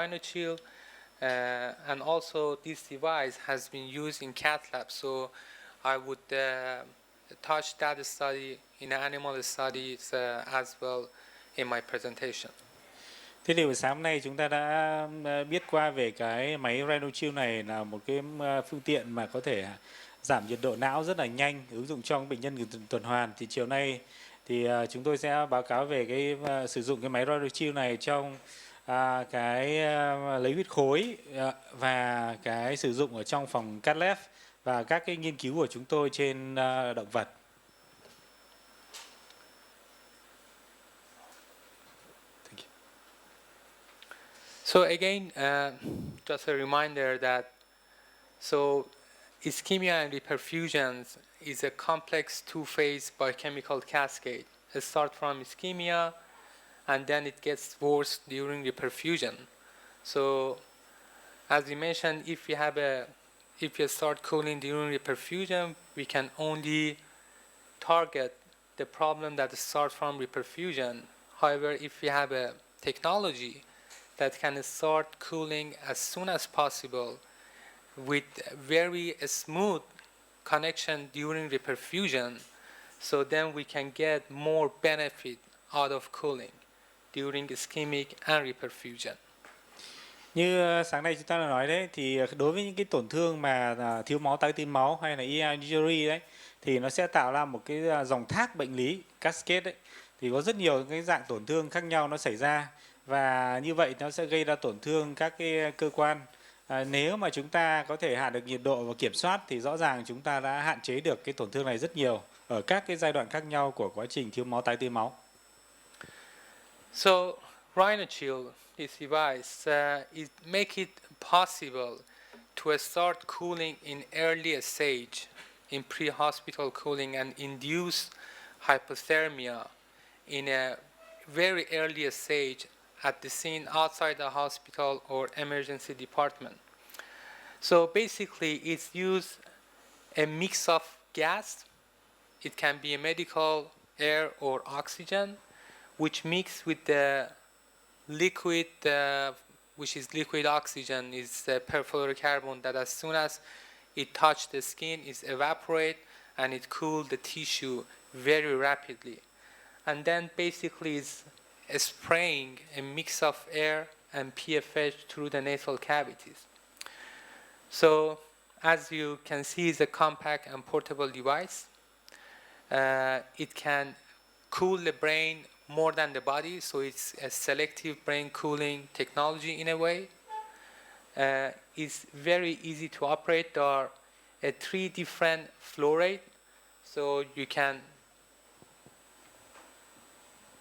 rhinochill, and also this device has been used in cath lab. So I would touch that study in animal studies as well in my presentation. Thế thì buổi sáng hôm nay chúng ta đã biết qua về cái máy rhinochill này là một cái phương tiện mà có thể giảm nhiệt độ não rất là nhanh, ứng dụng trong bệnh nhân ngừng tuần hoàn. Thì chiều nay thì chúng tôi sẽ báo cáo về cái sử dụng cái máy rhinochill này trong cái lấy huyết khối và cái sử dụng ở trong phòng cath lab và các cái nghiên cứu của chúng tôi trên động vật. So again, just a reminder that ischemia and reperfusions is a complex two-phase biochemical cascade. It starts from ischemia, and then it gets worse during reperfusion. So, as we mentioned, if you start cooling during reperfusion, we can only target the problem that starts from reperfusion. However, if we have a technology that can start cooling as soon as possible with very smooth connection during reperfusion, so then we can get more benefit out of cooling during ischemic and reperfusion. Như sáng nay chúng ta đã nói đấy, thì đối với những cái tổn thương mà thiếu máu, tái tim máu hay là ER injury đấy, thì nó sẽ tạo ra một cái dòng thác bệnh lý cascade đấy. Thì có rất nhiều cái dạng tổn thương khác nhau nó xảy ra, và như vậy nó sẽ gây ra tổn thương các cái cơ quan. Nếu mà chúng ta có thể hạ được nhiệt độ và kiểm soát thì rõ ràng chúng ta đã hạn chế được cái tổn thương này rất nhiều ở các cái giai đoạn khác nhau của quá trình thiếu máu, tái tim máu. So rhinochill, this device, it make it possible to start cooling in early stage, in pre-hospital cooling, and induce hypothermia in a very early stage at the scene outside the hospital or emergency department. So basically it's used a mix of gas, it can be a medical air or oxygen, which mix with the liquid, which is liquid oxygen, is perfluorocarbon, that as soon as it touches the skin, it evaporates and it cools the tissue very rapidly. And then basically it's spraying a mix of air and PFH through the nasal cavities. So as you can see, it's a compact and portable device. It can cool the brain more than the body, so it's a selective brain cooling technology in a way. It's very easy to operate. There are 3 different flow rates, so you can,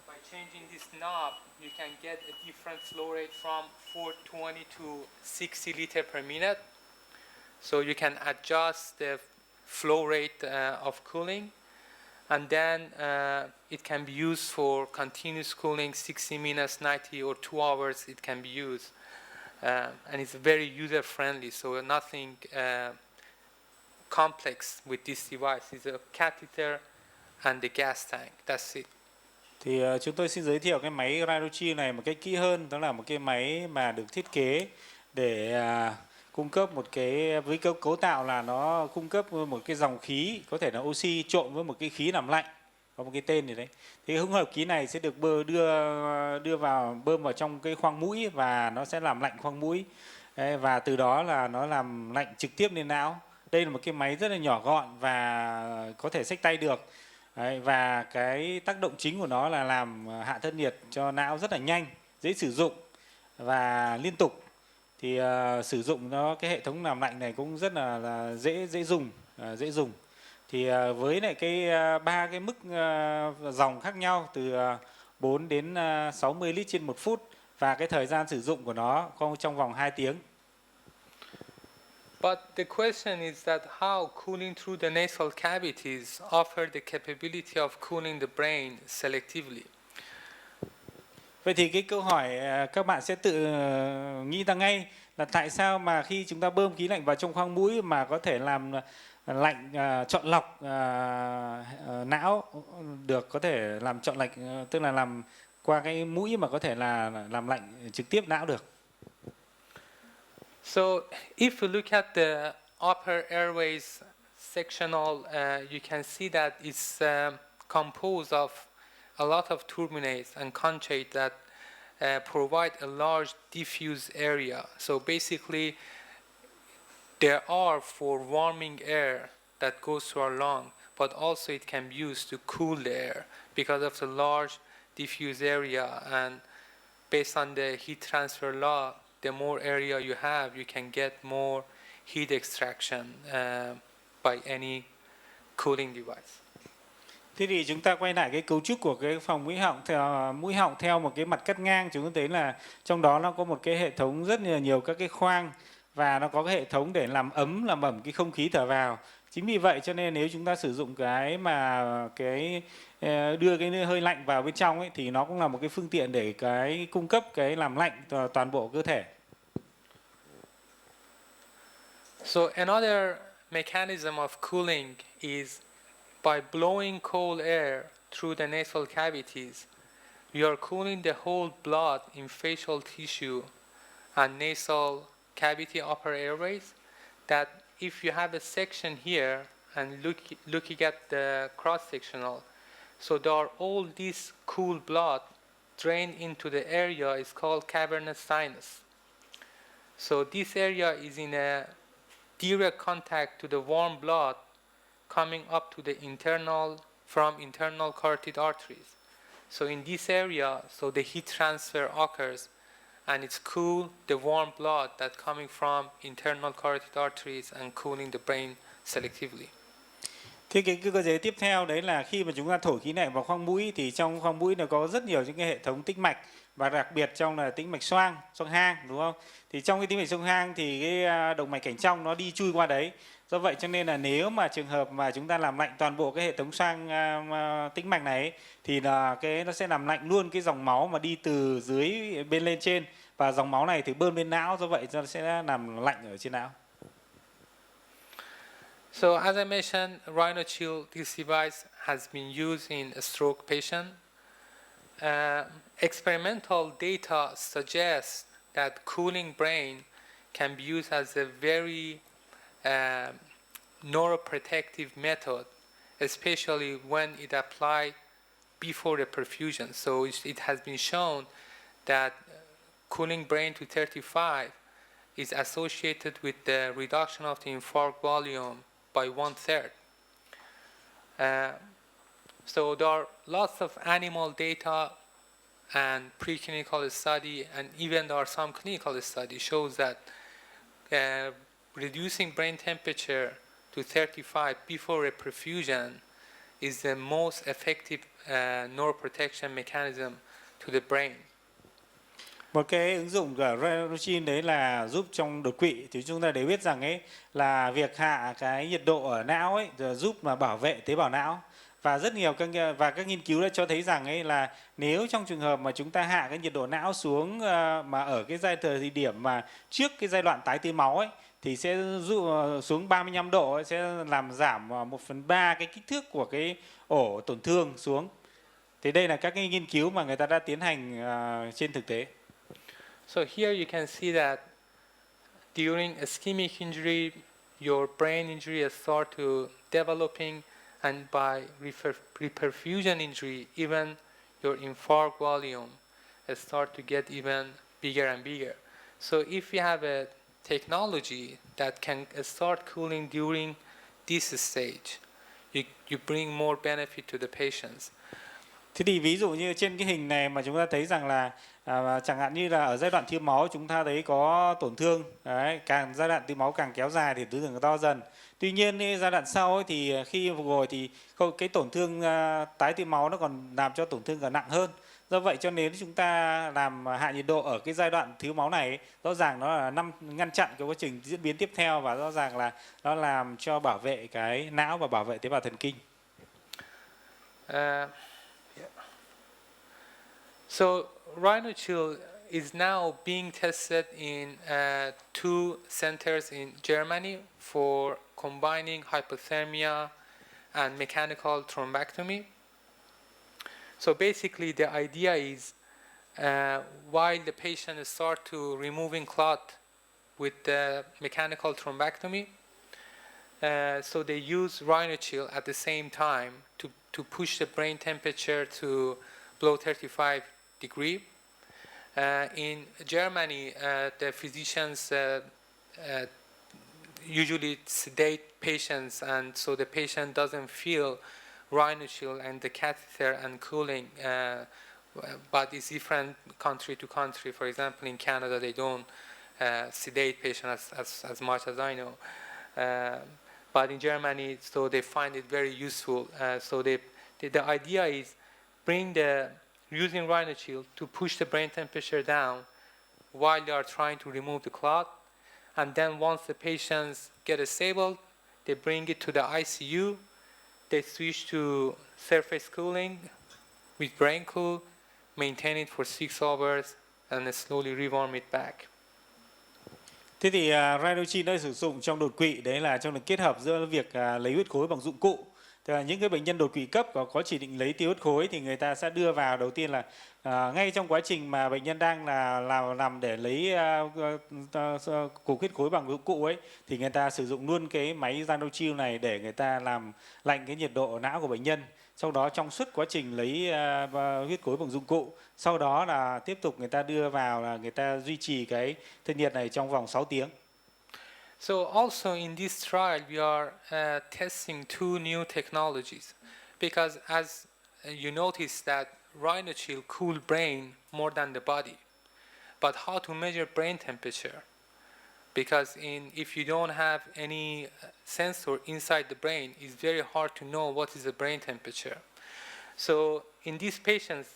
by changing this knob, you can get a different flow rate from 420 to 60 liters per minute. So you can adjust the flow rate of cooling. And then it can be used for continuous cooling, 60 minutes, 90 or 2 hours it can be used. And it's very user-friendly, so nothing complex with this device. It's a catheter and the gas tank, that's it. Thì chúng tôi xin giới thiệu cái máy rhinochill này một cách kỹ hơn. Đó là một cái máy mà được thiết kế để cung cấp một cái, với cấu tạo là nó cung cấp một cái dòng khí, có thể là oxy trộn với một cái khí làm lạnh, có một cái tên gì đấy. Thì hỗn hợp khí này sẽ được bơm vào trong cái khoang mũi và nó sẽ làm lạnh khoang mũi. Đấy, và từ đó là nó làm lạnh trực tiếp lên não. Đây là một cái máy rất là nhỏ gọn và có thể xách tay được. Đấy, và cái tác động chính của nó là làm hạ thân nhiệt cho não rất là nhanh, dễ sử dụng và liên tục. Thì sử dụng nó, cái hệ thống làm lạnh này cũng rất là dễ dùng. Thì với lại cái 3 cái mức dòng khác nhau từ 4 đến 60 lít trên 1 phút, và cái thời gian sử dụng của nó trong vòng 2 tiếng. But the question is that how cooling through the nasal cavities offer the capability of cooling the brain selectively? Vậy thì cái câu hỏi các bạn sẽ tự nghĩ ra ngay là tại sao mà khi chúng ta bơm khí lạnh vào trong khoang mũi mà có thể làm lạnh, chọn lọc não được, có thể làm chọn lọc, tức là làm qua cái mũi mà có thể là làm lạnh trực tiếp não được. So if you look at the upper airways sectional, you can see that it's composed of a lot of turbinates and conchae that provide a large diffuse area. So basically, there are for warming air that goes to our lung, but also it can be used to cool the air because of the large diffuse area. And based on the heat transfer law, the more area you have, you can get more heat extraction by any cooling device. Thế thì chúng ta quay lại cái cấu trúc của cái phòng mũi họng theo một cái mặt cắt ngang, chúng ta thấy là trong đó nó có một cái hệ thống rất là nhiều các cái khoang và nó có cái hệ thống để làm ẩm cái không khí thở vào. Chính vì vậy cho nên nếu chúng ta sử dụng cái mà đưa cái hơi lạnh vào bên trong ấy, thì nó cũng là một cái phương tiện để cái cung cấp cái làm lạnh toàn bộ cơ thể. So another mechanism of cooling is by blowing cold air through the nasal cavities. We are cooling the whole blood in facial tissue and nasal cavity upper airways, that if you have a section here and looking at the cross-sectional, so there are all this cool blood drained into the area is called cavernous sinus. So this area is in a direct contact to the warm blood coming up to the from internal carotid arteries. So in this area, so the heat transfer occurs and it's cool the warm blood that's coming from internal carotid arteries and cooling the brain selectively. Thế cái cơ chế tiếp theo đấy là khi mà chúng ta thổi khí lạnh vào khoang mũi thì trong khoang mũi nó có rất nhiều những cái hệ thống tĩnh mạch, và đặc biệt trong là tĩnh mạch xoang hang, đúng không? Thì trong cái tĩnh mạch xoang hang thì cái động mạch cảnh trong nó đi chui qua đấy. Do vậy cho nên là nếu mà trường hợp mà chúng ta làm lạnh toàn bộ cái hệ thống xoang tĩnh mạch này ấy, thì là nó sẽ làm lạnh luôn cái dòng máu mà đi từ dưới bên lên trên, và dòng máu này thì bơm lên não, do vậy nó sẽ làm lạnh ở trên não. So as I mentioned, rhinochill, this device has been used in a stroke patient. Experimental data suggests that cooling brain can be used as a very neuroprotective method, especially when it applied before the perfusion. So it has been shown that cooling brain to 35 is associated with the reduction of the infarct volume by 1/3. So there are lots of animal data and preclinical study, and even there are some clinical study shows that reducing brain temperature to 35 before a perfusion is the most effective neuroprotection mechanism to the brain. Một cái ứng dụng của rhinochill đấy là giúp trong đột quỵ, thì chúng ta đều biết rằng ấy là việc hạ cái nhiệt độ ở não ấy giúp mà bảo vệ tế bào não, và rất nhiều các nghiên cứu đã cho thấy rằng ấy là nếu trong trường hợp mà chúng ta hạ cái nhiệt độ não xuống mà ở cái thời điểm mà trước cái giai đoạn tái tưới máu ấy, thì sẽ xuống 35 độ ấy, sẽ làm giảm 1/3 cái kích thước của cái ổ tổn thương xuống. Thì đây là các cái nghiên cứu mà người ta đã tiến hành trên thực tế. So here you can see that during ischemic injury, your brain injury has started to developing, and by reperfusion injury, even your infarct volume has started to get even bigger and bigger. So if you have a technology that can start cooling during this stage, you bring more benefit to the patients. Thế thì ví dụ như trên cái hình này mà chúng ta thấy rằng là chẳng hạn như là ở giai đoạn thiếu máu chúng ta thấy có tổn thương, đấy, càng giai đoạn thiếu máu càng kéo dài thì tổn thương to dần. Tuy nhiên giai đoạn sau ấy, thì khi phục hồi thì cái tổn thương tái thiếu máu nó còn làm cho tổn thương còn nặng hơn. Do vậy cho nên chúng ta làm hạ nhiệt độ ở cái giai đoạn thiếu máu này ấy, rõ ràng nó là ngăn chặn cái quá trình diễn biến tiếp theo, và rõ ràng là nó làm cho bảo vệ cái não và bảo vệ tế bào thần kinh. So rhinochill is now being tested in 2 centers in Germany for combining hypothermia and mechanical thrombectomy. So basically the idea is while the patient starts to removing clot with the mechanical thrombectomy. So they use rhinochill at the same time to push the brain temperature to below 35 degrees. In Germany, the physicians usually sedate patients, and so the patient doesn't feel rhinochill and the catheter and cooling, but it's different country to country. For example, in Canada, they don't sedate patients as much as I know. But in Germany, so they find it very useful. So the idea is using rhinochill to push the brain temperature down while they are trying to remove the clot. And then once the patients get stable, they bring it to the ICU. They switch to surface cooling with brain cool, maintain it for 6 hours, and then slowly rewarm it back. Thế thì rhinochill đã sử dụng trong đột quỵ, đấy là trong kết hợp giữa việc lấy huyết khối bằng dụng cụ. Tức là những cái bệnh nhân đột quỵ cấp có chỉ định lấy tia huyết khối thì người ta sẽ đưa vào đầu tiên là ngay trong quá trình mà bệnh nhân đang làm để lấy cục huyết khối bằng dụng cụ ấy, thì người ta sử dụng luôn cái máy rhinochill này để người ta làm lạnh cái nhiệt độ não của bệnh nhân. Sau đó trong suốt quá trình lấy huyết khối bằng dụng cụ, sau đó là tiếp tục người ta đưa vào là người ta duy trì cái thân nhiệt này trong vòng 6 tiếng. So also in this trial, we are testing two new technologies, because as you notice that rhinochill cool brain more than the body, but how to measure brain temperature? Because if you don't have any sensor inside the brain, it's very hard to know what is the brain temperature. So in these patients,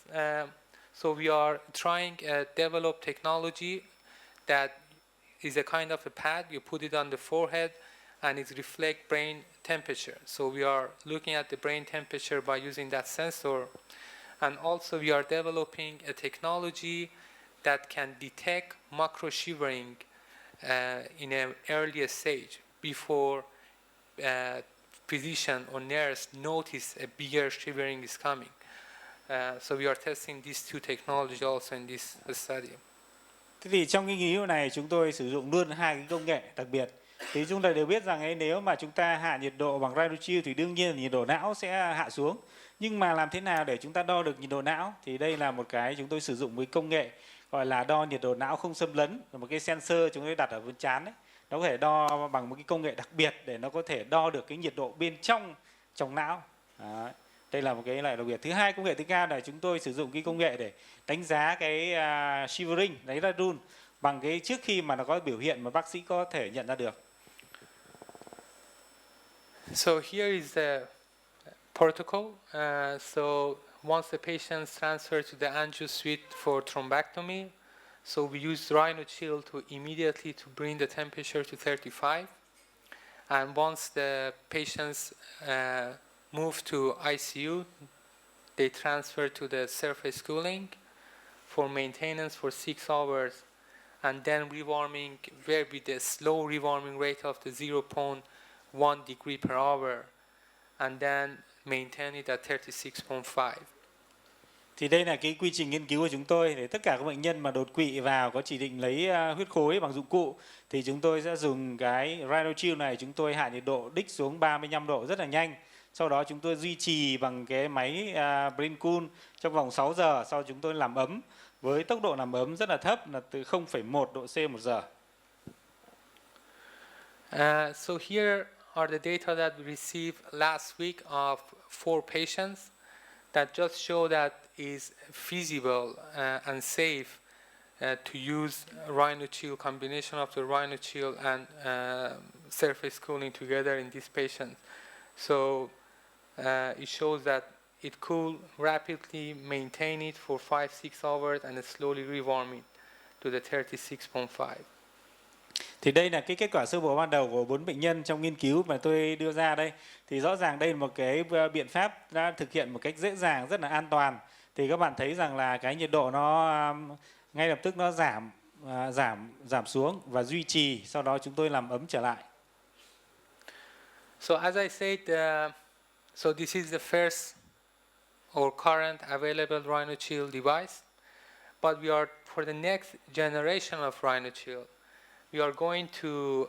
so we are trying develop technology that is a kind of a pad. You put it on the forehead and it reflects brain temperature. So we are looking at the brain temperature by using that sensor. And also we are developing a technology that can detect macro shivering in an earlier stage before physician or nurse notice a bigger shivering is coming. So we are testing these two technologies also in this study. Thế thì trong nghiên cứu này chúng tôi sử dụng luôn hai cái công nghệ đặc biệt. Thì chúng ta đều biết rằng ấy, nếu mà chúng ta hạ nhiệt độ bằng rhinochill thì đương nhiên nhiệt độ não sẽ hạ xuống. Nhưng mà làm thế nào để chúng ta đo được nhiệt độ não? Thì đây là một cái chúng tôi sử dụng với công nghệ gọi là đo nhiệt độ não không xâm lấn, là một cái sensor chúng tôi đặt ở bên trán đấy. Nó có thể đo bằng một cái công nghệ đặc biệt để nó có thể đo được cái nhiệt độ bên trong não. Đấy. Đây là một cái loại đặc biệt. Thứ hai, công nghệ thứ cao là chúng tôi sử dụng cái công nghệ để đánh giá cái shivering, đánh ra run bằng cái trước khi mà nó có biểu hiện mà bác sĩ có thể nhận ra được. So here is the protocol. So once the patient is transferred to the angio suite for thrombectomy, so we use rhinochill to immediately to bring the temperature to 35. And once the patients move to ICU, they transfer to the surface cooling for maintenance for 6 hours, and then rewarming with the slow rewarming rate of the 0.1 degree per hour, and then maintain it at 36.5. Thì đây là cái quy trình nghiên cứu của chúng tôi để tất cả các bệnh nhân mà đột quỵ vào có chỉ định lấy huyết khối bằng dụng cụ thì chúng tôi sẽ dùng cái rhinochill này, chúng tôi hạ nhiệt độ Đích xuống 35 độ rất là nhanh. Sau đó chúng tôi duy trì bằng cái máy brain cool trong vòng 6 giờ, sau chúng tôi làm ấm với tốc độ làm ấm rất là thấp là từ 0,1 độ C một giờ. So here are the data that we received last week of 4 patients that just show that is feasible and safe to use rhinochill, combination of the rhinochill and surface cooling together in these patients. So it shows that it cool rapidly, maintain it for 5-6 hours and slowly rewarm it to the 36.5. Thì đây là cái kết quả sơ bộ ban đầu của 4 bệnh nhân trong nghiên cứu mà tôi đưa ra đây. Thì rõ ràng đây là một cái biện pháp đã thực hiện một cách dễ dàng, rất là an toàn. Thì các bạn thấy rằng là cái nhiệt độ nó ngay lập tức nó giảm xuống và duy trì, sau đó chúng tôi làm ấm trở lại. So as I said, so this is the first or current available rhinochill device, but we are for the next generation of rhinochill. we are going to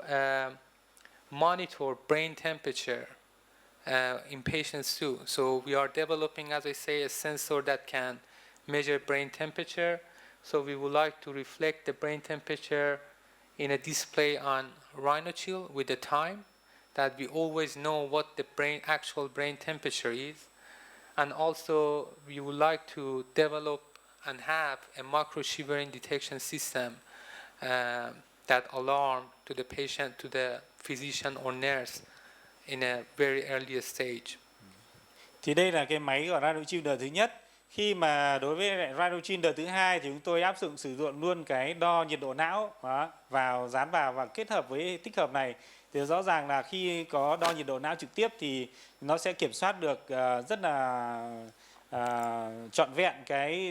monitor brain temperature in patients too. So we are developing, as I say, a sensor that can measure brain temperature. So we would like to reflect the brain temperature in a display on rhinochill with the time, that we always know what the actual brain temperature is. And also we would like to develop and have a micro shivering detection system that alarm to the patient, to the physician or nurse in a very early stage. Thì đây là cái máy của rhinochill đời thứ nhất. Khi mà đối với rhinochill đời thứ hai thì chúng tôi áp dụng sử dụng luôn cái đo nhiệt độ não vào, dán vào và kết hợp với tích hợp này. Thì rõ ràng là khi có đo nhiệt độ não trực tiếp thì nó sẽ kiểm soát được rất là trọn vẹn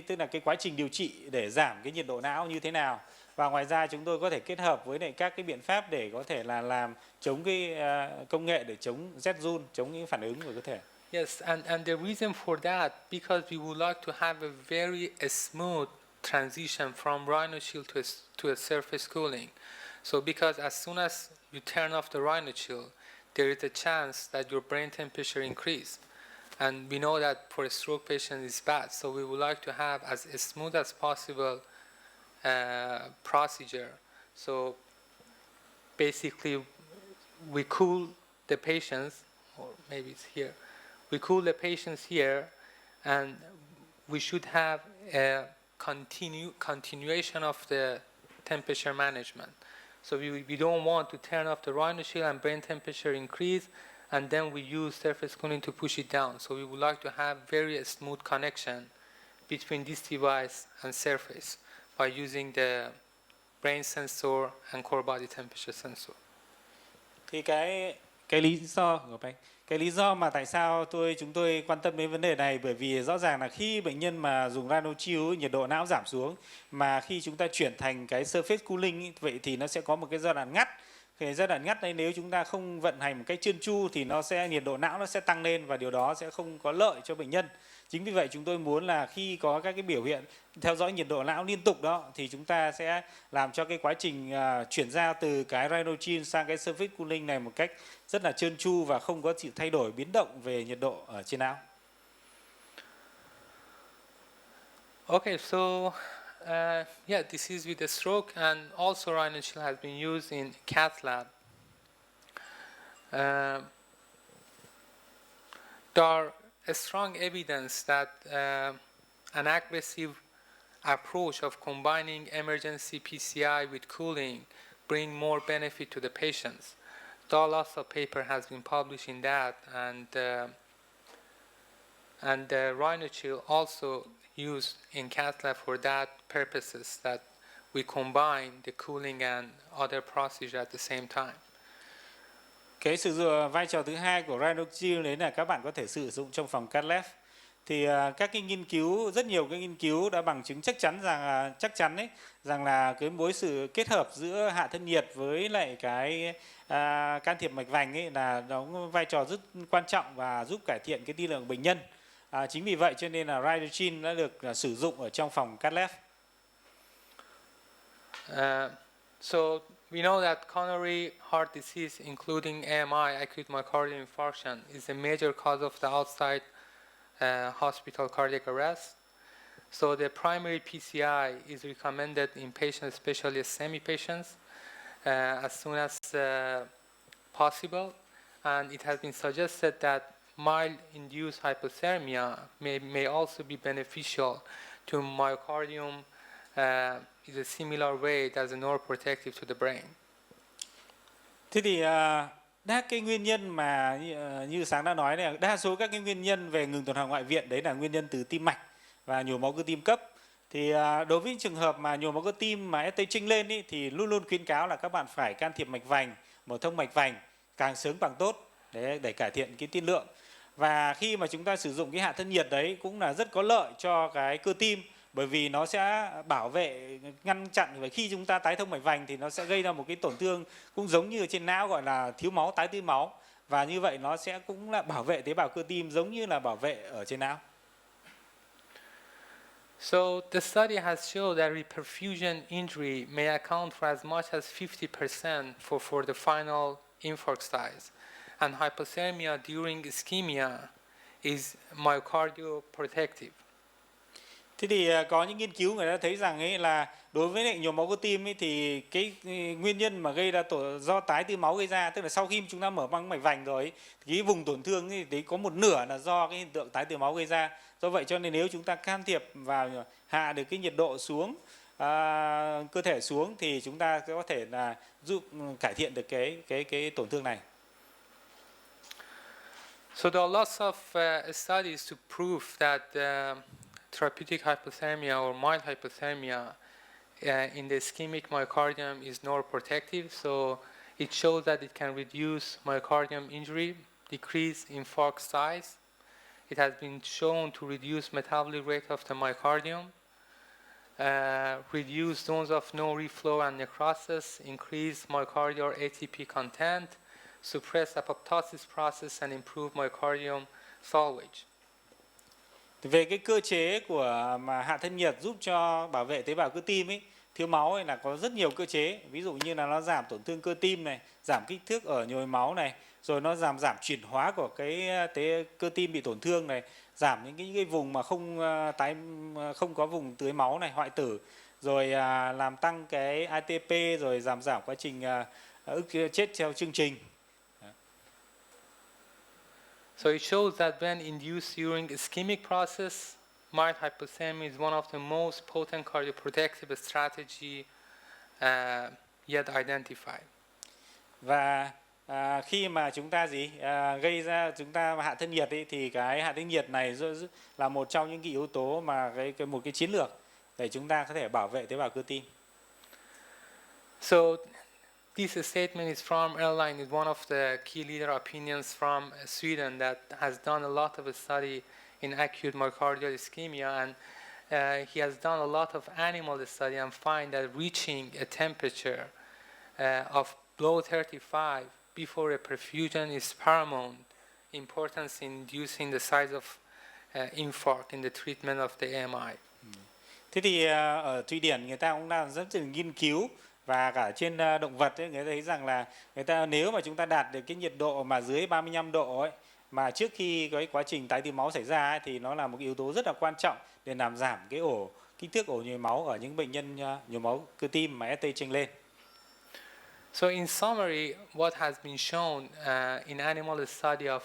tức là cái quá trình điều trị để giảm cái nhiệt độ não như thế nào. Và ngoài ra chúng tôi có thể kết hợp với các cái biện pháp để có thể là làm chống cái công nghệ để chống rét run, chống những phản ứng của cơ thể. Yes, and the reason for that, because we would like to have a very smooth transition from rhinochill to a surface cooling. So because as soon as you turn off the rhinochill, there is a chance that your brain temperature increase. And we know that for a stroke patient it's bad. So we would like to have as smooth as possible procedure. So basically we cool the patients, or maybe it's here. We cool the patients here, and we should have a continuation of the temperature management. So we don't want to turn off the rhinochill and brain temperature increase, and then we use surface cooling to push it down. So we would like to have very smooth connection between this device and surface by using the brain sensor and core body temperature sensor. Thì cái lý do của Peng, cái lý do mà tại sao chúng tôi quan tâm đến vấn đề này, bởi vì rõ ràng là khi bệnh nhân mà dùng rhinochill nhiệt độ não giảm xuống, mà khi chúng ta chuyển thành cái surface cooling vậy thì nó sẽ có một cái giai đoạn ngắt. Cái giai đoạn ngắt này nếu chúng ta không vận hành một cách trơn tru thì nhiệt độ não nó sẽ tăng lên và điều đó sẽ không có lợi cho bệnh nhân. Chính vì vậy chúng tôi muốn là khi có các cái biểu hiện theo dõi nhiệt độ não liên tục đó thì chúng ta sẽ làm cho cái quá trình chuyển giao từ cái rhinochill sang cái surface cooling này một cách rất là trơn tru và không có sự thay đổi biến động về nhiệt độ ở trên não. Okay, so yeah, this is with the stroke, and also rhinochill has been used in cath lab. There are a strong evidence that an aggressive approach of combining emergency PCI with cooling bring more benefit to the patients. Lots of paper has been published in that, and the rhinochill also used in cath lab for that purposes, that we combine the cooling and other procedure at the same time. Cái sử dụng vai trò thứ hai của rhinochill đấy là các bạn có thể sử dụng trong phòng cath lab. Thì các cái nghiên cứu, rất nhiều cái nghiên cứu đã bằng chứng chắc chắn rằng là cái mối sự kết hợp giữa hạ thân nhiệt với lại cái can thiệp mạch vành ấy là đóng vai trò rất quan trọng và giúp cải thiện cái tiên lượng bệnh nhân. Chính vì vậy cho nên là rhinochill đã được sử dụng ở trong phòng cath lab. So we know that coronary heart disease, including AMI, acute myocardial infarction, is a major cause of the outside hospital cardiac arrest. So the primary PCI is recommended in patients, especially SEMI patients, as soon as possible. And it has been suggested that mild-induced hypothermia may also be beneficial to myocardium. Is a similar way as a neuroprotective to the brain. Thế thì các cái nguyên nhân mà như sáng đã nói này, đa số các cái nguyên nhân về ngừng tuần hoàn ngoại viện đấy là nguyên nhân từ tim mạch và nhồi máu cơ tim cấp. Thì đối với trường hợp mà nhồi máu cơ tim mà ST chênh lên ý, thì luôn luôn khuyến cáo là các bạn phải can thiệp mạch vành, mở thông mạch vành càng sớm càng tốt để cải thiện cái tiên lượng. Và khi mà chúng ta sử dụng cái hạ thân nhiệt đấy cũng là rất có lợi cho cái cơ tim, bởi vì nó sẽ bảo vệ, ngăn chặn, và khi chúng ta tái thông mạch vành thì nó sẽ gây ra một cái tổn thương cũng giống như ở trên não gọi là thiếu máu, tái tư máu, và như vậy nó sẽ cũng là bảo vệ tế bào cơ tim giống như là bảo vệ ở trên não. So the study has shown that reperfusion injury may account for as much as 50% for the final infarct size, and hypothermia during ischemia is myocardio-protective. Thế thì có những nghiên cứu người ta thấy rằng ấy là đối với lại nhồi máu cơ tim ấy thì cái nguyên nhân mà gây ra do tái tia máu gây ra, tức là sau khi chúng ta mở băng mạch vành rồi ấy, thì cái vùng tổn thương ấy, thì có một nửa là do cái hiện tượng tái tia máu gây ra. Do vậy cho nên nếu chúng ta can thiệp vào hạ được cái nhiệt độ xuống, cơ thể xuống thì chúng ta có thể là giúp cải thiện được cái tổn thương này. So there are lots of studies to prove that therapeutic hypothermia or mild hypothermia in the ischemic myocardium is neuroprotective. So it shows that it can reduce myocardium injury, decrease infarct size. It has been shown to reduce metabolic rate of the myocardium, reduce zones of no reflow and necrosis, increase myocardial ATP content, suppress apoptosis process and improve myocardium salvage. Về cái cơ chế của mà hạ thân nhiệt giúp cho bảo vệ tế bào cơ tim ấy, thiếu máu ấy là có rất nhiều cơ chế. Ví dụ như là nó giảm tổn thương cơ tim này, giảm kích thước ở nhồi máu này, rồi nó giảm chuyển hóa của cái cơ tim bị tổn thương này, giảm những cái vùng mà không có vùng tưới máu này, hoại tử, rồi làm tăng cái ATP, rồi giảm quá trình ức chết theo chương trình. So it shows that when induced during ischemic process, mild hypothermia is one of the most potent cardioprotective strategy yet identified. Và khi mà chúng ta gây ra chúng ta hạ thân nhiệt ấy, thì cái hạ thân nhiệt này là một trong những cái yếu tố mà một cái chiến lược để chúng ta có thể bảo vệ tế bào cơ tim. So this statement is from Erlang, is one of the key leader opinions from Sweden that has done a lot of study in acute myocardial ischemia, and he has done a lot of animal study and find that reaching a temperature of below 35 before a perfusion is paramount importance in reducing the size of infarct in the treatment of the AMI. Thế thì ở Thụy Điển người ta cũng đang rất là nghiên cứu, và cả trên động vật ấy, người ta thấy rằng là nếu mà chúng ta đạt được cái nhiệt độ mà dưới 35 độ ấy, mà trước khi cái quá trình tái tia máu xảy ra ấy, thì nó là một yếu tố rất là quan trọng để làm giảm cái kích thước ổ nhồi máu ở những bệnh nhân nhồi máu cơ tim mà ST chênh lên. So in summary, what has been shown in animal study of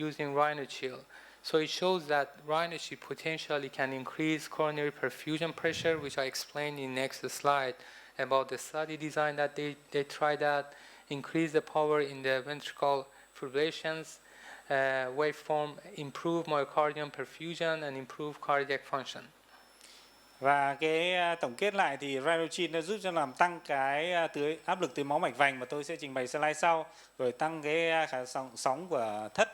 using rhinochill, so it shows that rhinochill potentially can increase coronary perfusion pressure, which I explained in next slide about the study design that they tried that, increase the power in the ventricle fibrillations, waveform, improve myocardium perfusion and improve cardiac function. Và cái tổng kết lại thì rhinochill nó giúp cho làm tăng cái áp lực tưới máu mạch vành mà tôi sẽ trình bày slide sau, rồi tăng cái sóng của thất,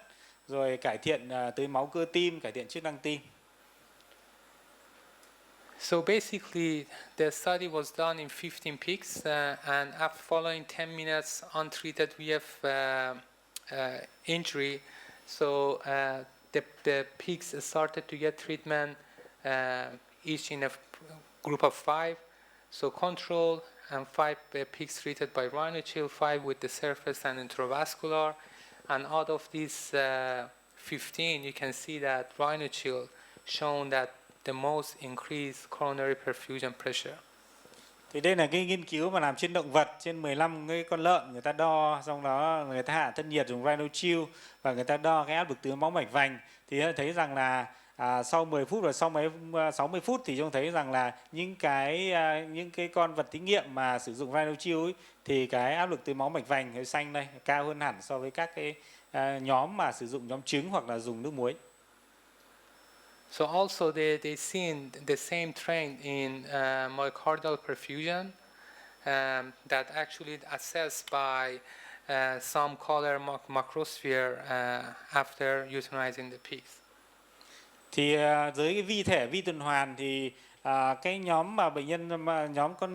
rồi cải thiện tưới máu cơ tim, cải thiện chức năng tim. So basically, the study was done in 15 pigs, and after following 10 minutes untreated VF injury, so the pigs started to get treatment, each in a group of 5. So control and 5 pigs treated by rhinochill, 5 with the surface and intravascular. And out of these 15, you can see that rhinochill shown that the most increased coronary perfusion pressure. Thì đây là cái nghiên cứu mà làm trên động vật, trên 15 cái con lợn, người ta đo, xong đó người ta hạ thân nhiệt dùng rhinochill và người ta đo cái áp lực tưới máu mạch vành, thì thấy rằng là sau 10 phút và sau 60 phút thì trông thấy rằng là những cái con vật thí nghiệm mà sử dụng rhinochill ấy, thì cái áp lực tưới máu mạch vành hơi xanh đây cao hơn hẳn so với các cái nhóm mà sử dụng nhóm trứng hoặc là dùng nước muối. So also they seen the same trend in myocardial perfusion that actually assessed by some color macrosphere after euthanizing the pigs. Thì dưới cái vi thể vi tuần hoàn thì cái nhóm mà bệnh nhân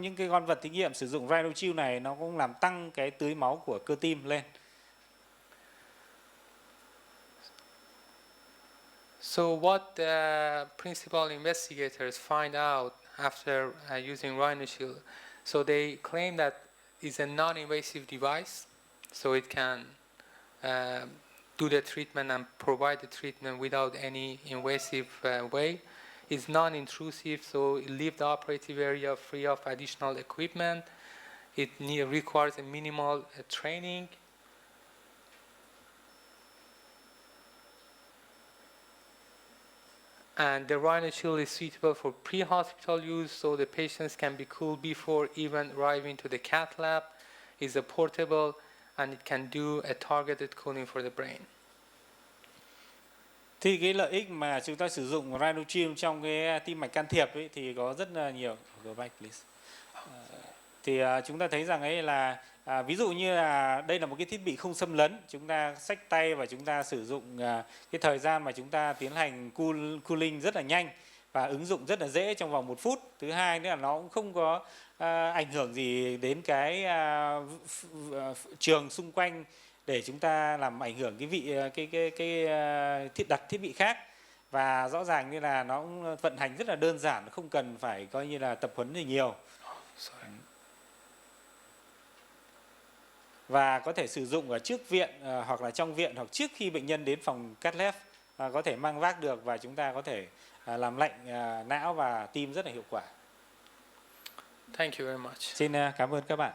những cái con vật thí nghiệm sử dụng rhinochill này nó cũng làm tăng cái tưới máu của cơ tim lên. So what the principal investigators find out after using RhinoShield? So they claim that it's a non-invasive device, so it can do the treatment and provide the treatment without any invasive way. It's non-intrusive, so it leaves the operative area free of additional equipment. It requires a minimal training. And the RhinoShield is suitable for pre-hospital use, so the patients can be cooled before even arriving to the cath lab. It's portable, and it can do a targeted cooling for the brain. Thì cái lợi ích mà chúng ta sử dụng RhinoShield trong cái tim mạch can thiệp ấy thì có rất là nhiều. Go back, please. Thì chúng ta thấy rằng ấy là ví dụ như là đây là một cái thiết bị không xâm lấn, chúng ta xách tay và chúng ta sử dụng cái thời gian mà chúng ta tiến hành cooling rất là nhanh và ứng dụng rất là dễ trong vòng 1 phút. Thứ hai nữa là nó cũng không có ảnh hưởng gì đến cái trường xung quanh để chúng ta làm ảnh hưởng cái đặt thiết bị khác. Và rõ ràng như là nó cũng vận hành rất là đơn giản, không cần phải coi như là tập huấn gì nhiều. Và có thể sử dụng ở trước viện hoặc là trong viện, hoặc trước khi bệnh nhân đến phòng cath lab có thể mang vác được, và chúng ta có thể làm lạnh não và tim rất là hiệu quả. Thank you very much. Xin cảm ơn các bạn.